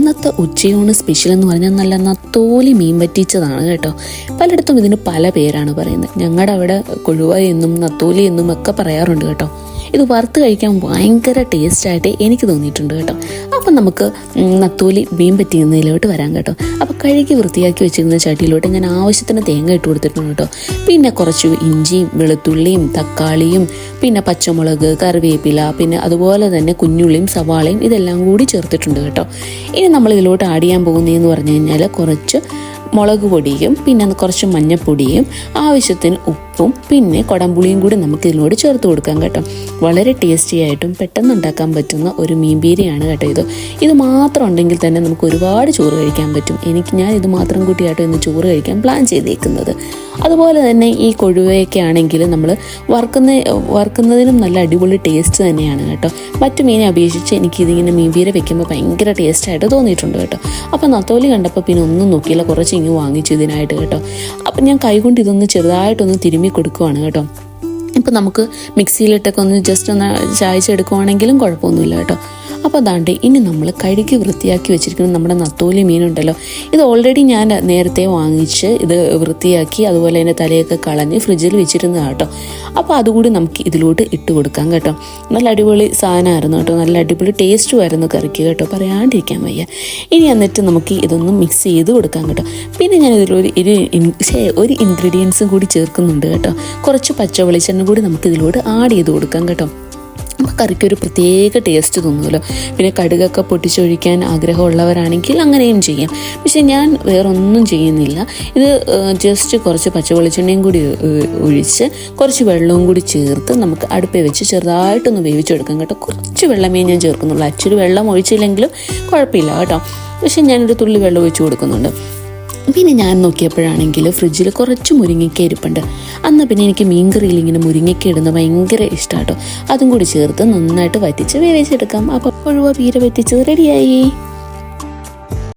ഇന്നത്തെ ഉച്ചയൂണ് സ്പെഷ്യൽ എന്ന് പറഞ്ഞാൽ നല്ല നത്തോലി മീൻ വറ്റിച്ചതാണ് കേട്ടോ. പലയിടത്തും ഇതിന് പല പേരാണ് പറയുന്നത്. ഞങ്ങളുടെ അവിടെ കൊഴുവ എന്നും നത്തോലി എന്നും ഒക്കെ പറയാറുണ്ട് കേട്ടോ. ഇത് വറുത്ത് കഴിക്കാൻ ഭയങ്കര ടേസ്റ്റായിട്ട് എനിക്ക് തോന്നിയിട്ടുണ്ട് കേട്ടോ. അപ്പം നമുക്ക് നത്തോലി മീൻ പറ്റിക്കുന്നതിലോട്ട് വരാം കേട്ടോ. അപ്പോൾ കഴുകി വൃത്തിയാക്കി വെച്ചിരുന്ന ചട്ടിയിലോട്ട് ഞാൻ ആവശ്യത്തിന് തേങ്ങ ഇട്ട് കൊടുത്തിട്ടുണ്ട് കേട്ടോ. പിന്നെ കുറച്ച് ഇഞ്ചിയും വെളുത്തുള്ളിയും തക്കാളിയും പിന്നെ പച്ചമുളക്, കറിവേപ്പില, പിന്നെ അതുപോലെ തന്നെ കുഞ്ഞുള്ളിയും സവാളയും ഇതെല്ലാം കൂടി ചേർത്തിട്ടുണ്ട് കേട്ടോ. ഇനി നമ്മൾ ഇതിലോട്ട് ആഡ് ചെയ്യാൻ പോകുന്നതെന്ന് പറഞ്ഞു കഴിഞ്ഞാൽ കുറച്ച് മുളക് പൊടിയും പിന്നെ കുറച്ച് മഞ്ഞൾപ്പൊടിയും ആവശ്യത്തിന് ഉപ്പും പിന്നെ കുടംപുളിയും കൂടി നമുക്ക് ഇതിനോട് ചേർത്ത് കൊടുക്കാം കേട്ടോ. വളരെ ടേസ്റ്റി ആയിട്ടും പെട്ടെന്ന് ഉണ്ടാക്കാൻ പറ്റുന്ന ഒരു മീൻ ബീരിയാണ് കേട്ടോ. ഇത് മാത്രം ഉണ്ടെങ്കിൽ തന്നെ നമുക്ക് ഒരുപാട് ചോറ് കഴിക്കാൻ പറ്റും. ഞാൻ ഇത് മാത്രം കൂട്ടിയാട്ടോ ഇന്ന് ചോറ് കഴിക്കാൻ പ്ലാൻ ചെയ്തേക്കുന്നത്. അതുപോലെ തന്നെ ഈ കൊഴുവയൊക്കെ ആണെങ്കിൽ നമ്മൾ വറുക്കുന്നതിനും നല്ല അടിപൊളി ടേസ്റ്റ് തന്നെയാണ് കേട്ടോ. മറ്റു മീനെ അപേക്ഷിച്ച് എനിക്കിതിങ്ങനെ മീൻ ബീര വെക്കുമ്പോൾ ഭയങ്കര ടേസ്റ്റായിട്ട് തോന്നിയിട്ടുണ്ട് കേട്ടോ. അപ്പോൾ നത്തോലി കണ്ടപ്പോൾ പിന്നെ ഒന്നും നോക്കിയില്ല, കുറച്ച് ഇങ്ങ് വാങ്ങിച്ചു ഇതിനായിട്ട് കേട്ടോ. അപ്പം ഞാൻ കൈകൊണ്ട് ഇതൊന്ന് ചെറുതായിട്ടൊന്ന് തിരുമ്മി കൊടുക്കുവാണ് കേട്ടോ. ഇപ്പം നമുക്ക് മിക്സിയിലിട്ടൊക്കെ ഒന്ന് ജസ്റ്റ് ഒന്ന് ചായച്ചെടുക്കുവാണെങ്കിലും കുഴപ്പമൊന്നുമില്ല കേട്ടോ. അപ്പോൾ അതാണ്ട് ഇനി നമ്മൾ കഴുകി വൃത്തിയാക്കി വെച്ചിരിക്കുന്ന നമ്മുടെ നത്തോലി മീനുണ്ടല്ലോ, ഇത് ഓൾറെഡി ഞാൻ നേരത്തെ വാങ്ങിച്ച് ഇത് വൃത്തിയാക്കി അതുപോലെ തന്നെ തലയൊക്കെ കളഞ്ഞ് ഫ്രിഡ്ജിൽ വെച്ചിരുന്നതാണ് കേട്ടോ. അപ്പോൾ അതുകൂടി നമുക്ക് ഇതിലോട്ട് ഇട്ട് കൊടുക്കാം കേട്ടോ. നല്ല അടിപൊളി സാധനമായിരുന്നു കേട്ടോ, നല്ല അടിപൊളി ടേസ്റ്റും ആയിരുന്നു കറിക്ക് കേട്ടോ, പറയാണ്ടിരിക്കാൻ വയ്യ. ഇനി എന്നിട്ട് നമുക്ക് ഇതൊന്ന് മിക്സ് ചെയ്ത് കൊടുക്കാം കേട്ടോ. പിന്നെ ഞാൻ ഇതിലൊരു ഒരു ഇൻഗ്രീഡിയൻസും കൂടി ചേർക്കുന്നുണ്ട് കേട്ടോ. കുറച്ച് പച്ച വെളിച്ചെണ്ണ കൂടി നമുക്ക് ഇതിലോട്ട് ആഡ് ചെയ്ത് കൊടുക്കാം കേട്ടോ. അപ്പോൾ കറിക്കൊരു പ്രത്യേക ടേസ്റ്റ് തോന്നുമല്ലോ. പിന്നെ കടുകൊക്കെ പൊട്ടിച്ചൊഴിക്കാൻ ആഗ്രഹമുള്ളവരാണെങ്കിൽ അങ്ങനെയും ചെയ്യാം. പക്ഷേ ഞാൻ വേറൊന്നും ചെയ്യുന്നില്ല. ഇത് ജസ്റ്റ് കുറച്ച് പച്ചവെളിച്ചെണ്ണയും കൂടി ഒഴിച്ച് കുറച്ച് വെള്ളവും കൂടി ചേർത്ത് നമുക്ക് അടുപ്പിൽ വെച്ച് ചെറുതായിട്ടൊന്ന് വേവിച്ചെടുക്കാം കേട്ടോ. കുറച്ച് വെള്ളമേ ഞാൻ ചേർക്കുന്നുള്ളൂ. ആക്ച്വലി വെള്ളം ഒഴിച്ചില്ലെങ്കിലും കുഴപ്പമില്ല കേട്ടോ. പക്ഷേ ഞാനൊരു തുള്ളി വെള്ളം ഒഴിച്ച് കൊടുക്കുന്നുണ്ട്. പിന്നെ ഞാൻ നോക്കിയപ്പോഴാണെങ്കിൽ ഫ്രിഡ്ജിൽ കുറച്ച് മുരിങ്ങയ്ക്ക ഇരിപ്പുണ്ട്. അന്ന് പിന്നെ എനിക്ക് മീൻകറിയിൽ ഇങ്ങനെ മുരിങ്ങയ്ക്ക ഇടുന്നത് ഭയങ്കര ഇഷ്ടമാണ് കേട്ടോ. അതും കൂടി ചേർത്ത് നന്നായിട്ട് വറ്റിച്ച് വേവിച്ചെടുക്കാം. അപ്പോൾ കൊഴുവ ബീര വറ്റിച്ചത് റെഡിയായി.